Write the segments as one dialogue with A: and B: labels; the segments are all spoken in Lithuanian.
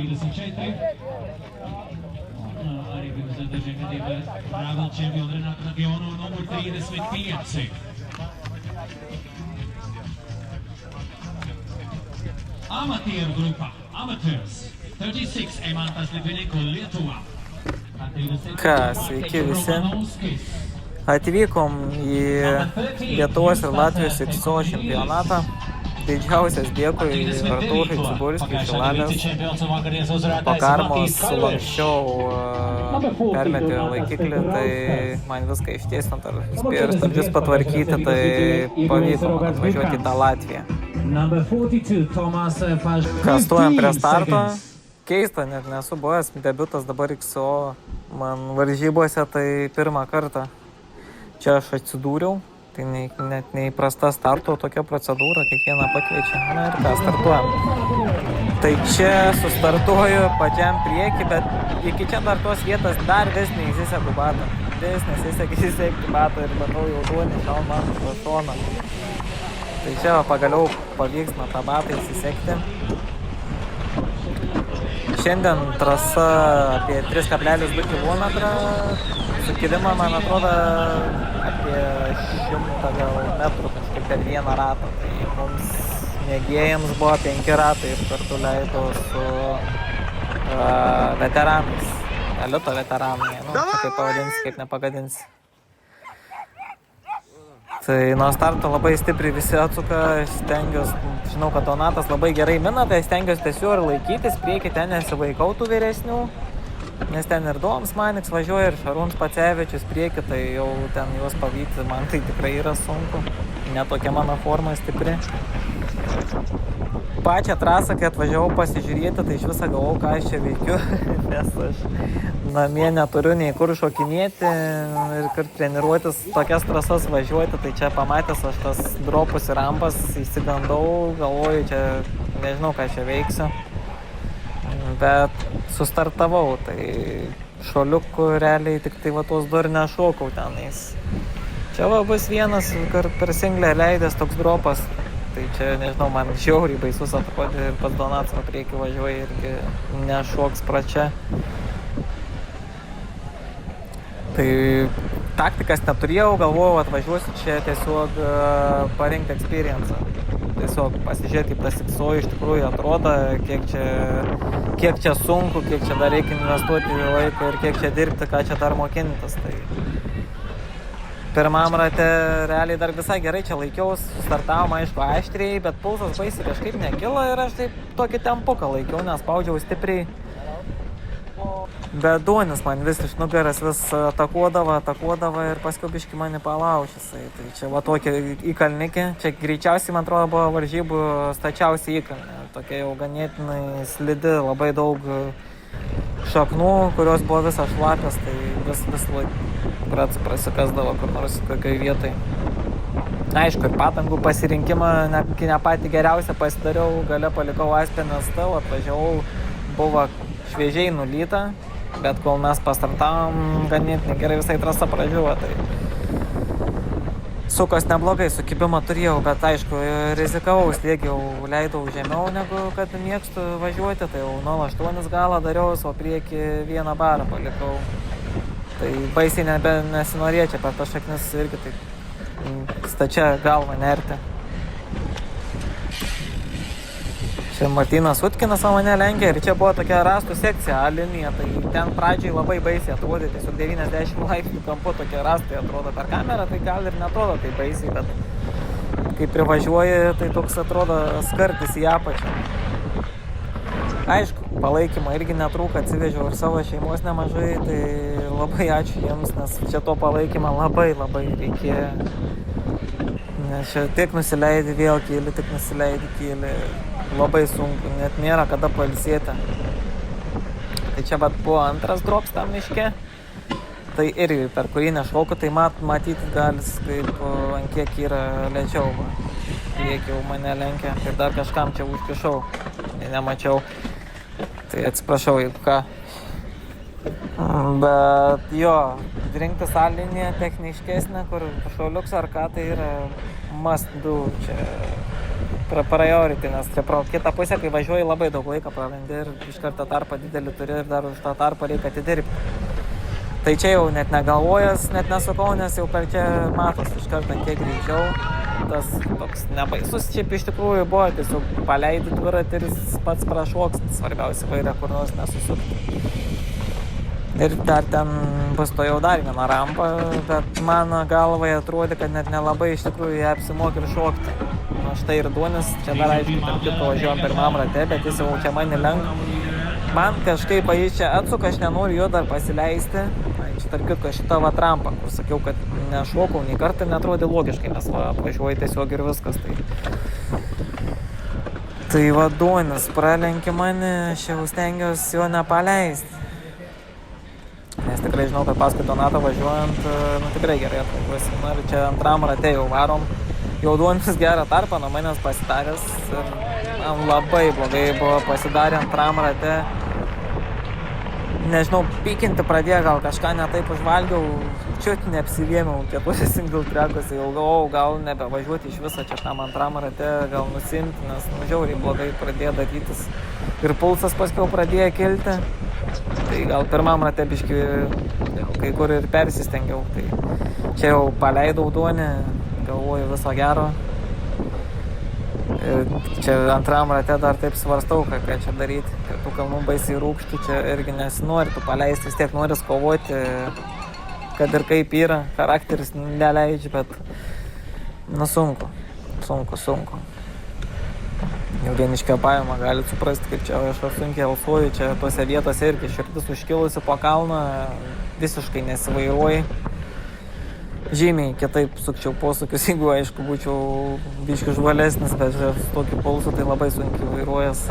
A: 2004. Reprezentante žemėlapį Ravel čempionų номер 35. Amateur grupa, Amateurs, 36, Eimantas Litvinenko, Lietuva.
B: Ką, sveiki visi. Atvykom į Lietuvos ir Latvijos XO čempionatą. Didžiausias dėkui Artūrui Ciburskiui iš Šilalės. Po karmos sulanksčiau permetė laikiklį, tai man viską ištiesint ar spėjo ir stabdžius patvarkyti, tai pavyko man atvažiuoti į tą Latviją. Kastuojam prie starto. Keista, net nesu buvęs, debiutas dabar XO man varžybose, tai pirmą kartą čia aš atsidūriau. Tai net neįprasta starto tokia procedūra, kiekvieną pakviečia. Na ir ką, startuojam. Tai čia sustartuoju pačiam priekį, bet iki čia dar tos vietos dar vis neįsiseku batą. Vis nesisekti batą ir bandau jau duonį šal man pro šoną. Tai čia pagaliau pavyks man tą batą įsisekti. Šiandien trasa apie 3,2 km. Sukilimą, man atrodo, apie 100 gal metrų kažkaip per vieną ratą. Tai mums mėgėjams buvo 5 ratai ir kartu leido su veteranais. Elito veteranai, kaip pavadinsi, kaip nepagadinsi. Tai nuo starto labai stipriai visi atsuka, žinau, kad Donatas labai gerai mina, tai stengiuosi tiesiog ir laikytis, prieki ten nesivaikau tų vyresnių. Nes ten ir Doms Maniks važiuoja, ir Šarūns Pacevičius prieki, tai jau ten juos pavyti man tai tikrai yra sunku. Netokia mano forma stipri. Pačią trasą, kai atvažiavau pasižiūrėti, tai iš visą galvau, ką aš čia veikiu, nes aš namie neturiu nei kur šokinėti ir kur treniruotis tokias trasas važiuoti, tai čia pamatęs aš tas dropus ir rampas įsigandau, galvoju, čia nežinau, ką čia veiksiu. Bet sustartavau, tai šuoliukų realiai tik tai va tuos du ir nešokau tenais. Čia va bus vienas, kur per singlę leidęs toks dropas. Tai čia, nežinau, man žiauriai baisus atrodė ir pas Donatas va priekį važiuoja irgi nešoks pračia. Tai taktikas neturėjau, galvojau atvažiuosiu čia tiesiog parinkti experience. Tiesiog pasižiūrėti, kaip tas XO iš tikrųjų atrodo, kiek čia sunku, kiek čia dar reikia investuoti laiką ir kiek čia dirbti, ką čia dar mokintis. Tai pirmam rate realiai dar visai gerai čia laikiaus, startavom aišku aštriai, bet pulsas baisiai kažkaip nekilo ir aš taip tokį tempuką laikiau, nes spaudžiau stipriai. Bet duonis man vis iš nugaras vis atakuodavo ir paskui biškį mane palaužys. Tai čia va tokia įkalnikė, čia greičiausiai man atrodo buvo varžybų stačiausiai įkalnė. Tokia jau ganėtinai slidi, labai daug šaknų, kurios buvo visas šlapias, tai vis laik prasikasdavo kur nors kokioj vietai. Aišku, ir patangų pasirinkimą ne patį geriausią pasidariau, gale palikau Aspenės stal, atvažiavau, buvo šviežiai nulyta, bet kol mes pastartavom, ganėtinai gerai visai trasa pradžiuvo, tai sukos neblogai, sukibimą turėjau, bet aišku, rizikavau, slėgiau, leidau žemiau negu kad mėgstu važiuoti, tai jau 0,8 galą dariau, o prieki 1 barą palikau. Tai baisiai nesinorėčiau per tas šaknis irgi taip stačia galva nerti. Čia Martynas Utkinas mane lenkė ir čia buvo tokia rastų sekcija, A linija, tai ten pradžiai labai baisiai atrodė, tiesiog 90 laipsnių kampu tokie rastai atrodo per kamerą, tai gal ir netrodo tai baisiai, bet kai privažiuoji, tai toks atrodo skardis į apačią. Aišku, palaikymą irgi netrūko, atsivežiau ir savo šeimos nemažai, tai labai ačiū jiems, nes čia to palaikymą labai reikėjo. Nes čia tik nusileidi vėl kyli, tik nusileidi kyli. Labai sunku, net nėra kada pailsėti. Tai čia buvo antras drops tam miške. Tai irgi per kurį nešauku, tai matyti galis, kaip ant kiek yra lėčiau. Priekį jau mane lenkia ir dar kažkam čia užkišau. Nemačiau. Tai atsiprašau, jeigu ką. Bet jo, rinktis A liniją techniškesnę, kur šauliuks ar ką, tai yra must do. Čia priority, nes pro kitą pusę, kai važiuoji, labai daug laiko prarandi ir iš karto tarpą didelį turi ir dar už tą tarpą reikia atidirbti. Tai čia jau net negalvojas, net nesukau, nes jau per čia matos iš karto kiek greičiau. Tas toks nebaisus šiaip iš tikrųjų buvo, tiesiog paleidi dviratį ir jis pats prašoks, svarbiausia vairą kur nors nesusukti. Ir dar ten bus to jau dar viena rampa, bet mano galvai atrodė, kad net nelabai iš tikrųjų ją apsimokė ir šokti. Nu štai ir Duonis, čia dar aišku, tarp kito važiuojam pirmam rate, bet jis jau čia mane lenk. Man kažkaip jis čia atsuka, aš nenoriu jo dar pasileisti. Čia tarp kitko šitą va trampą, kur sakiau, kad nešokau nei kartą ir netrodė logiškai, nes va apvažiuoju tiesiog ir viskas. Tai va Duonis pralenkė mane, aš jau stengiausi jo nepaleisti. Nes tikrai žinau, kad paskui Donatą važiuojant, nu tikrai gerai atvažiuosim. Na ir čia antram rate jau varom. Jau Duonis gerą tarpą nuo manęs pasidaręs ir man labai blogai buvo pasidarę antram rate. Nežinau, pykinti pradėjo, gal kažką netaip užvalgiau, čiut neapsivėmiau kietuose single trekuose, jau galvojau, gal nebevažiuoti iš viso čia tam antram rate, gal nusimti, nes žiauriai blogai pradėjo darytis. Ir pulsas paskiau pradėjo kilti, tai gal pirmam rate biški kai kur ir persistengiau, tai čia jau paleidau Duonį, galvoju viso gero. Ir čia antram rate dar taip svarstau, ką čia daryti, kad tų kalnų baisiai rūkštų, čia irgi nesinori, tu paleisti vis tiek noris kovoti, kad ir kaip yra, charakteris neleidžia, bet nu sunku. Jau vien iš kvėpavimo galit suprasti, kaip čia aš sunkiai alsuoju, čia tose vietose irgi širdis užkilusi po kalną, visiškai nesivairuoji. Žymiai kitaip sukčiau posūkius, jeigu aišku būčiau biškių žvalesnis, bet su tokiu pulsu tai labai sunkiai vairuojas.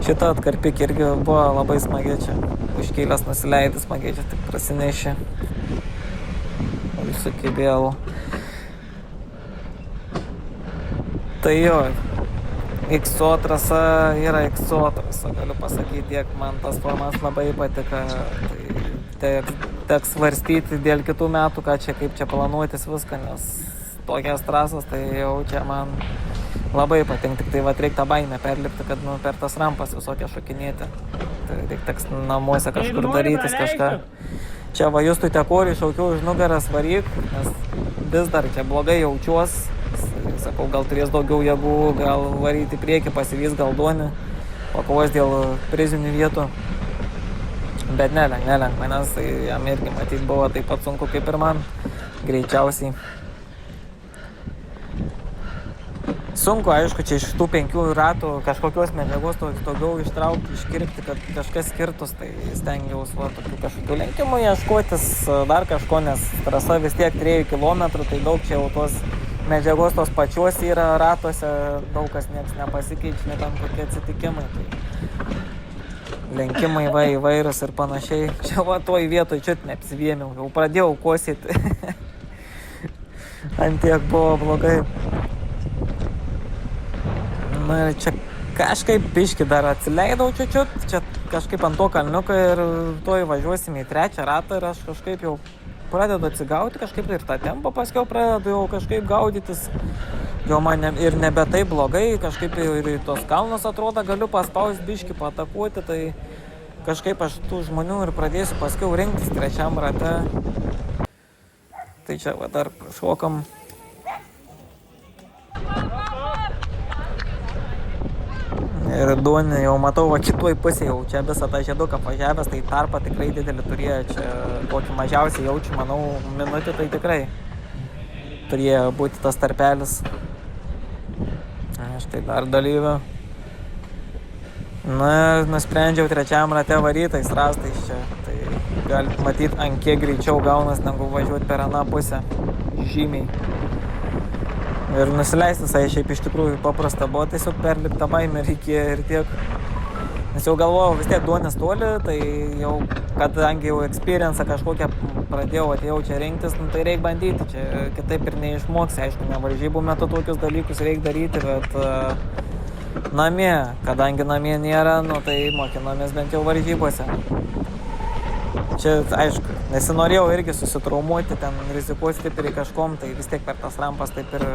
B: Šita atkarpik irgi buvo labai smagiai čia, užkėlęs nusileidęs smagiai čia tik prasinešė. Visų kibėlų. Tai jo, XO trasa yra XO trasa, galiu pasakyti, tiek man tas formas labai patika. Tai teks svarstyti dėl kitų metų, ką čia, kaip čia planuotis viską, nes tokias trasas tai jau čia man labai patinka, tik tai va reikia tą baimę perlipti, kad nu, per tas rampas visokią šokinėti. Tai teks namuose kažkur darytis kažką. Čia va Justui Tekoriui šaukiau už nugaras varyk, nes vis dar čia blogai jaučiuos. Sakau, gal turės daugiau jėgų, gal varyti į priekį, pasivys gal Duonį, pakovos dėl prizinių vietų. Bet nelenk manęs, tai jam irgi matyt buvo taip pat sunku kaip ir man, greičiausiai. Sunku, aišku, čia iš tų 5 ratų kažkokios medžiagos daugiau ištraukti, iškirpti, kad kažkas skirtus, tai stengiausi tokių kažkokių lenkimų ieškotis, dar kažko, nes trasa vis tiek 3 km, tai daug čia jau tos medžiagos tos pačios yra ratuose, daug kas nieks nepasikeičia, nebent kokie atsitikimai. Tai lenkimai įvairūs ir panašiai. Čia va toj vietoj čiut neapsivėmiau, jau pradėjau kosėti. Ant tiek buvo blogai. Na ir čia kažkaip biški dar atsileidau čiut, čia kažkaip ant to kalniuką ir toj važiuosim į 3 ratą ir aš kažkaip jau pradedu atsigauti, kažkaip ir tą tempą paskiau pradedu jau kažkaip gaudytis. Jau man ir nebe taip blogai, kažkaip ir tos kalnos atrodo, galiu paspausti biškį, patakuoti, tai kažkaip aš tų žmonių ir pradėsiu paskiau rinktis 3 rate. Tai čia va dar šokam. Ir Duonį jau matau va kitoj pusėje, jau čia visą tą žieduką pažiavęs, tai tarpą tikrai didelį turėjo, čia kokį mažiausiai jaučiu, manau, minutį tai tikrai turėjo būti tas tarpelis. Štai dar dalyvių. Na, nusprendžiau 3 rate varytais rastais čia. Tai galit matyti, ant kiek greičiau gaunas, negu važiuoti per aną pusę. Žymiai. Ir nusileistis, šiaip iš tikrųjų paprasta buvo, tiesiog perlipti tą baimę reikėjo ir tiek. Nes jau galvojau, vis tiek Duonis toli, tai jau, kadangi jau experience kažkokią pradėjau, atėjau čia rinktis, nu, tai reikia bandyti, čia kitaip ir neišmoksi, aišku, ne varžybų metu tokius dalykus reikia daryti, bet namie, kadangi namie nėra, nu, tai mokinomės bent jau varžybose. Čia, aišku, nesinorėjau irgi susitraumuoti, ten rizikuoti stipriai kažkom, tai vis tiek per tas rampas taip ir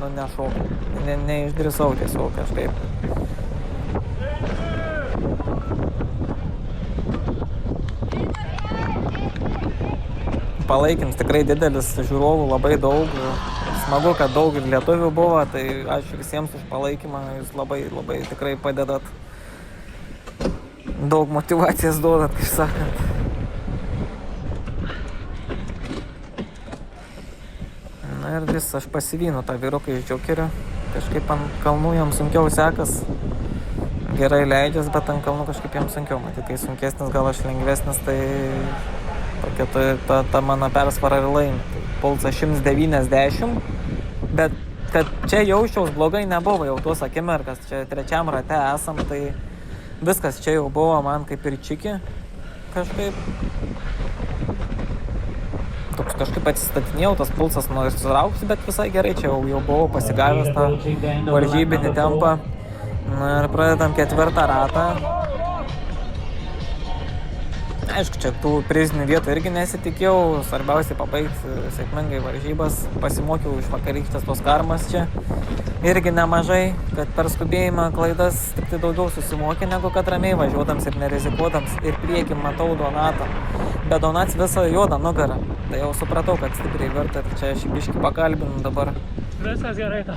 B: nešokau. Neišdrįsau tiesiog kažkaip. Palaikymas tikrai didelis, žiūrovų labai daug. Smagu, kad daug ir lietuvių buvo, tai ačiū visiems už palaikymą, jūs labai tikrai padedat. Daug motyvacijos duodat, kaip sakant. Na ir vis aš pasivynu tą vyruką iš Džokerių. Kažkaip ant kalnų jam sunkiau sekas. Gerai leidžias, bet ant kalnų kažkaip jam sunkiau. Matyt, kai sunkesnis, gal aš lengvesnis, tai tokia ta mano persvara ir laimi. Tai pulsas 190, bet kad čia jausčiaus blogai nebuvo jau tos akimirkas. Čia trečiam rate esam, tai viskas čia jau buvo man kaip ir čiki kažkaip. Toks kažkaip atsistatinėjau, tas pulsas nusirauks, bet visai gerai, čia jau buvau pasigavęs tą varžybinį tempą. Na ir pradedam ketvirtą ratą. Aišku, čia tų prizinių vietų irgi nesitikėjau, svarbiausiai pabaigti sėkmingai varžybas. Pasimokiau iš vakarykštės tos karmas čia. Irgi nemažai, kad per skubėjimą klaidas tik tai daugiau susimokė, negu kad ramiai važiuodams ir nerizikuodams. Ir priekin matau Donatą. Bet Donats visą juodą nugarą. Tai jau supratau, kad stipriai verta. Čia aš biškį pakalbinu dabar.
C: Viskas gerai tau.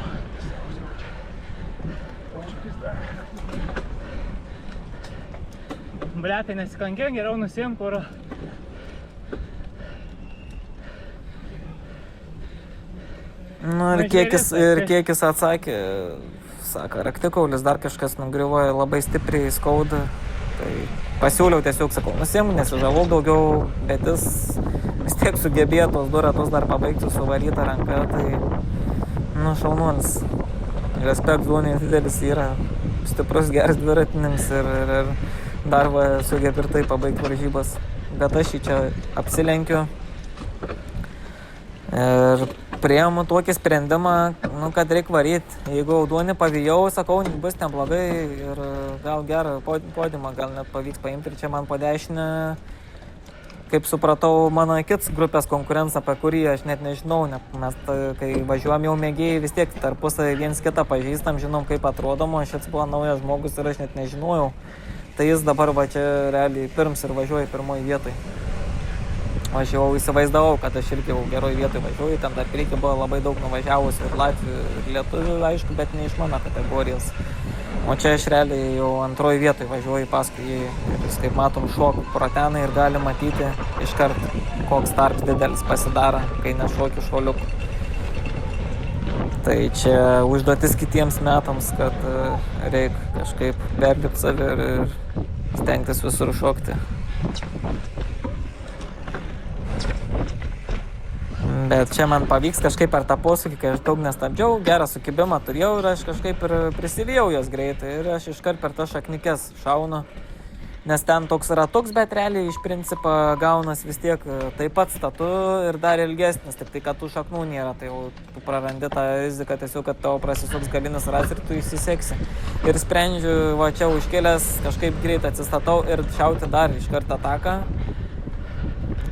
C: Blia, tai nesikankė, geriau nusiimk, kur.
B: Nu ir kiekis atsakė, sako, raktikaulis dar kažkas nugriuvoja, labai stipriai skauda. Tai pasiūliau tiesiog, sakau, nusiimk, nesižalau daugiau, bet jis vis tiek sugebėjo tos du ratus dar pabaigti su varyta ranka, tai nu šaunuolis. Respekt Zonai didelis yra, stiprus geras dviratininkas ir dar sugebėjo ir tai pabaigti varžybas. Bet aš jį čia apsilenkiu ir priėmu tokį sprendimą, nu, kad reikia varyti. Jeigu Audonį pavijau, sakau, bus neblogai ir gal gerą podiumą gal net pavyks paimti. Ir čia man po dešinę, kaip supratau, mano kits grupės konkurencą, apie kurį aš net nežinau. Mes kai važiuojam jau mėgėjai, vis tiek tarpusai viens kitą pažįstam, žinom kaip atrodom, o šis buvo naujas žmogus ir aš net nežinojau. Tai jis dabar va čia realiai pirms ir važiuoja pirmoji vietoj. Aš jau įsivaizdavau, kad aš irgi jau geroj vietoj važiuoju, ten dar priekį buvo labai daug nuvažiavusių ir latvių ir lietuvių, aišku, bet ne iš mano kategorijos. O čia aš realiai jau antroji vietoj važiuoju paskui jį ir jis, kaip matom, šoku pro teną ir gali matyti iškart, koks tarps didelis pasidaro, kai nešokiu šuoliuku. Tai čia užduotis kitiems metams, kad reikia kažkaip perlipti save ir stengtis visur šokti. Bet čia man pavyks kažkaip per tą posūkį, kai aš daug nestabdžiau, gerą sukibimą turėjau ir aš kažkaip ir prisivijau jos greitai ir aš iškart per tas šaknikes šaunu. Nes ten toks ratuks, bet realiai iš principo gaunas vis tiek taip pat statu ir dar ilgesnis, tik tai kad tų šaknų nėra, tai jau tu prarandi tą riziką tiesiog, kad tavo prasisuks galinis ras ir tu įsiseksi. Ir sprendžiu, va čia užkėlęs, kažkaip greit atsistatau ir šauti dar iškart ataką,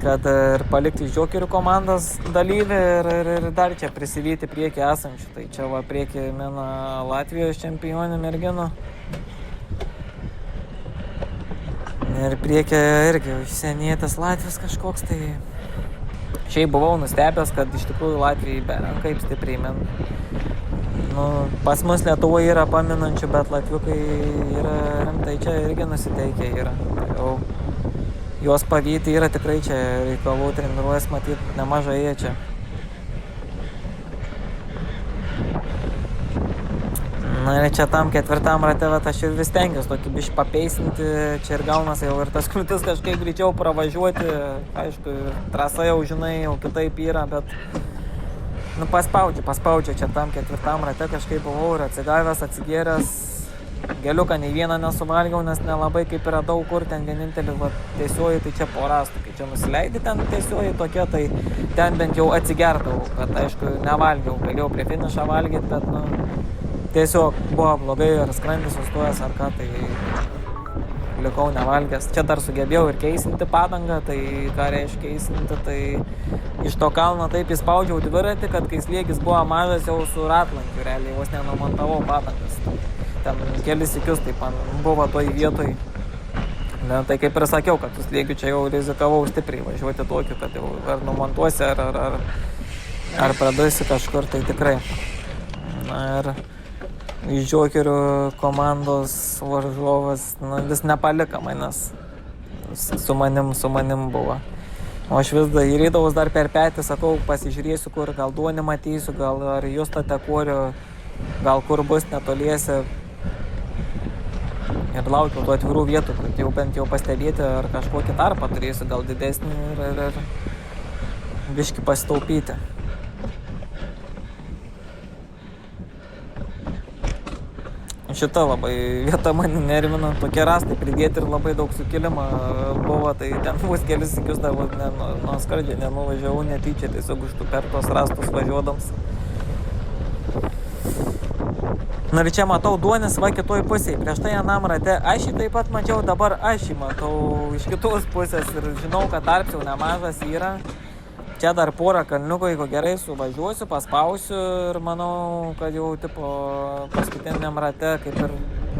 B: kad ir palikti iš Džokerių komandos dalyvį ir dar čia prisivyti priekį esančių. Tai čia va priekį mina Latvijos čempionė merginų. Ir priekį irgi užsienietis Latvijos kažkoks, tai šiaip buvau nustebęs, kad iš tikrųjų Latvijai beren kaip stipriai min. Nu, pas mus Lietuvoje yra paminančių, bet latviukai yra rimtai čia irgi nusiteikę yra. Tai jau juos pavyti yra tikrai čia reikalų, treniruojas matyt nemažai jie čia. Na ir čia tam ketvirtam rate, bet aš ir vis tengiuosi tokį biškį papeisinti, čia ir gaunasi jau ir tas kliūtis kažkaip greičiau pravažiuoti, aišku, trasa jau žinai, jau kitaip yra, bet nu paspaudžia čia tam ketvirtam rate, kažkaip buvau ir atsigavęs, atsigėręs, geliuką nei vieną nesuvalgiau, nes nelabai kaip yra daug kur, ten vienintelį va, tiesioji, tai čia porastų, kai čia nusileidi ten tiesioji tokia, tai ten bent jau atsigerdavau, kad aišku nevalgiau, galėjau prie finišą valgyti, bet nu, tiesiog buvo blogai, ar skrandis sustojęs, ar ką, tai likau nevalgęs. Čia dar sugebėjau ir keisinti padangą, tai ką reiškia keisinti, tai iš to kalno taip įspaudžiau dviratį, kad kai slėgis buvo mažas jau su ratlankiu, realiai vos nenumontavau padangas. Ten kelis sykius taip man buvo toj vietoj. Ne, tai kaip ir sakiau, kad su slėgiu čia jau rizikavau stipriai važiuoti tokiu, kad jau ar numontuosi, ar pradėsi kažkur, tai tikrai. Na ir iš Džokerių komandos varžovas vis nepalika manęs, su manim buvo. O aš vis įrydavus dar per petį, sakau, pasižiūrėsiu, kur gal Duonį matysiu, gal ar Justą Tekorių, gal kur bus netoliese. Ir laukiau tų atvirų vietų, kad jau bent jau pastebėti, ar kažkokį tarpą turėsiu, gal didesnį ir biškį pasitaupyti. Šita labai vieta mane nervina, tokie rastai pridėti ir labai daug sukilimo buvo, tai ten vos kelis sykius dar nuo skardžio nenuvažiavau netyčia, tiesiog už per tos rastus važiuodams. Na ir čia matau Duonis va kitoj pusėje, prieš tai anam rate aš jį taip pat mačiau, dabar aš jį matau iš kitos pusės ir žinau, kad tarps jau nemažas yra. Čia dar porą kalniukų, jeigu gerai suvažiuosiu, paspausiu ir manau, kad jau tipo paskutiniam rate kaip ir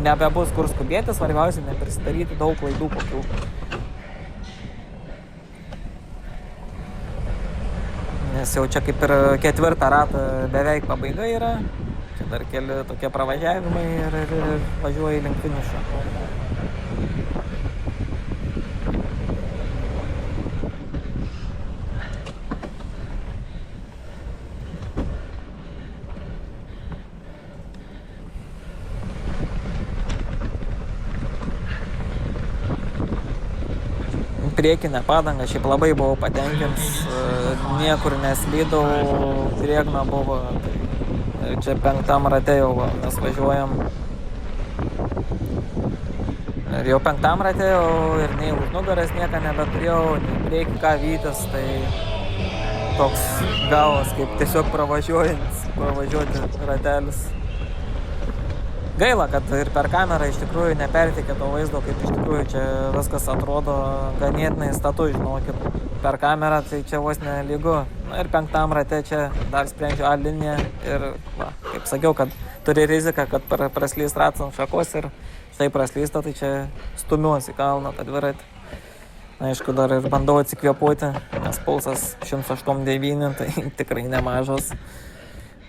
B: nebebus kur skubėti, svarbiausia neprisidaryti daug klaidų kokių. Nes jau čia kaip ir ketvirtą ratą beveik pabaiga yra. Čia dar keli tokie pravažiavimai ir važiuoju link finišo. Priekinę padangą šiaip labai buvau patenkintas, niekur neslydau, drėgna buvo. Tai čia penktam rate jau mes važiuojam. Ir jau penktam rate jau ir nei už nugaras nieką nebeturėjau, nei priekį ką vytis, tai toks gavos kaip tiesiog pravažiuoti ratelis. Gaila, kad ir per kamerą iš tikrųjų neperteikė to vaizdo, kaip iš tikrųjų čia viskas atrodo ganėtinai statu, žinokit. Per kamerą tai čia vos nelygu. Na ir penktam rate čia dar sprendžiu A liniją ir, va, kaip sakiau, kad turi riziką, kad praslys ratas ant šakos ir štai praslysta, tai čia stumiuosi kalną tą dviratį. Na, aišku, dar ir bandau atsikvėpuoti, nes pulsas 108,9, tai tikrai nemažas.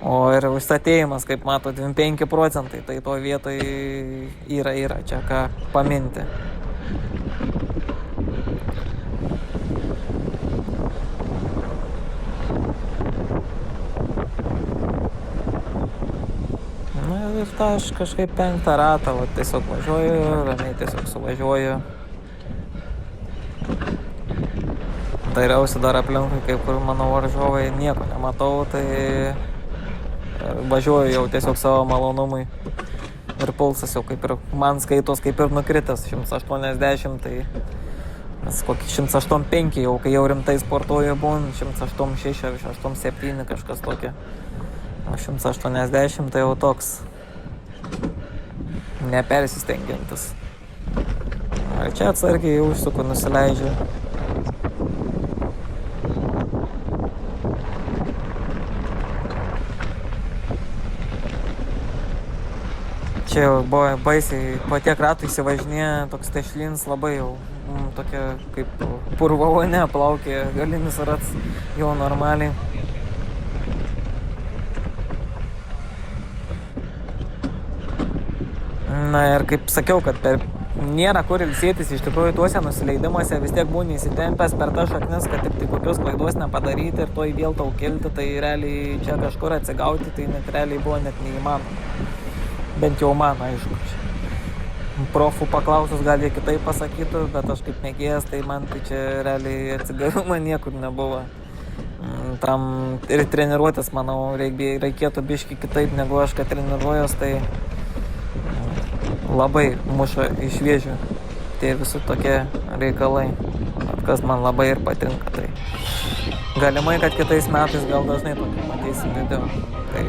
B: O ir užstatėjimas, kaip mato, 25%, tai to vietoj yra čia ką paminti. Na ir tą aš kažkaip penktą ratą, va, tiesiog važiuoju, ramiai tiesiog suvažiuoju. Dairiausi dar aplinkui, kaip kur mano varžovai, nieko nematau, tai važiuoju jau tiesiog savo malonumui ir pulsas jau kaip ir man skaitos kaip ir nukritęs 180, tai nes kokį 185 jau, kai jau rimtai sportuoju būn, 186 ar 187 kažkas tokia, o 180 tai jau toks nepersistengiantis. Ir čia atsargiai jau užsuku, nusileidžiu. Čia jau buvo baisiai, po tiek ratų įsivažinėja, toks tešlins labai jau, tokia kaip purvavone plaukė, galinis rats jau normaliai. Na ir kaip sakiau, kad nėra kur ilsėtis, iš tikrųjų tuose nusileidimuose vis tiek būni įsitempęs per tą šaknis, kad tik tai kokios klaidos nepadaryti ir toj vėl tau kilti, tai realiai čia kažkur atsigauti, tai net realiai buvo net neįmanoma. Bent jau man, aišku. Profų paklausus gal jie kitaip pasakytų, bet aš kaip mėgėjas, tai man tai čia realiai atsigavimo niekur nebuvo. Tam ir treniruotis, manau, reikėtų biškį kitaip negu aš, kad treniruojas, tai labai muša iš vėžių tie visi tokie reikalai, kas man labai ir patinka. Tai galimai, kad kitais metais gal dažnai tokį matysim video. Tai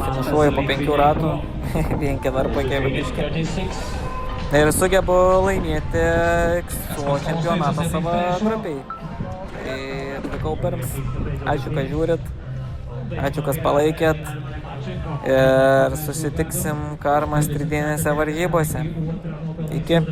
B: finišuoju po 5 ratų, vienkė dar pakėliu biškį. Ir sugebu laimėti XO čempionatą savo grupiai. Tai likau pirms. Ačiū, kad žiūrit. Ačiū, kas palaikėt. Ir susitiksim Karmas 3 dienėse varžybose. Iki.